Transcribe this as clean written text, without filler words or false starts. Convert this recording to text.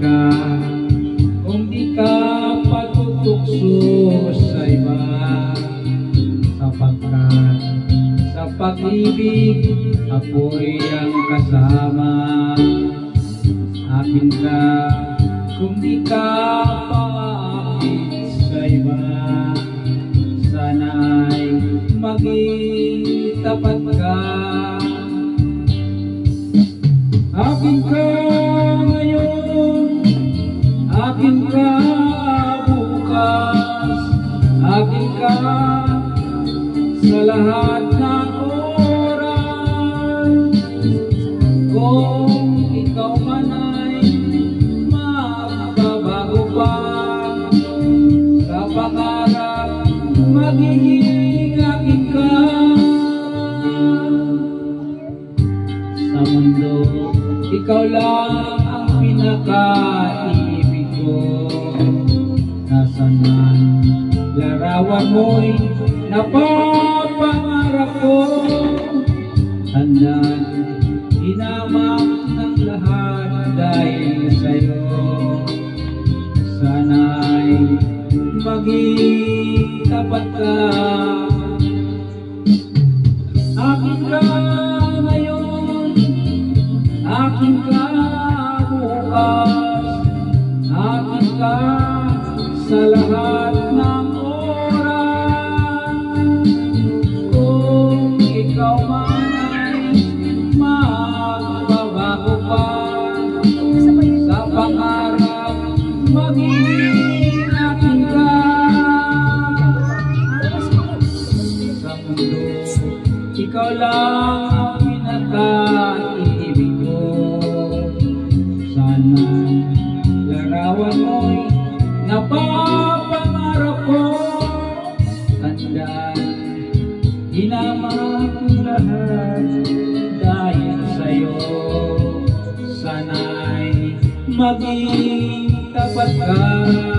ka kung di ka patutukso sa iba, sapagkat sa pag-ibig ako'y ang kasama. Akin ka kung di ka paakit sa iba, sana'y maging tapat ka. Akin ka ngayon, akin ka bukas, akin ka sa lahat ng oras. Kung ikaw man ay magbabago pa, sa pangarap magiging akin ka. Sa mundo, ikaw lang ang pinaka-ibig ko. Nasaan man larawan mo'y napapangarap ko. Handang hinamak ng lahat dahil sa'yo, sana'y maging tapat ka. Akin ka ngayon, akin ka bukas, akin ka sa lahat ng oras. Kung ikaw man ay magbabago pa, sa pangarap magiging akin ka. Sa mundo, ikaw lang ang pinaka-ibig ko. Sana larawan mo'y napapangarap ko. Tandaan, hinamak lahat dahil sa'yo, sana'y maging tapat ka.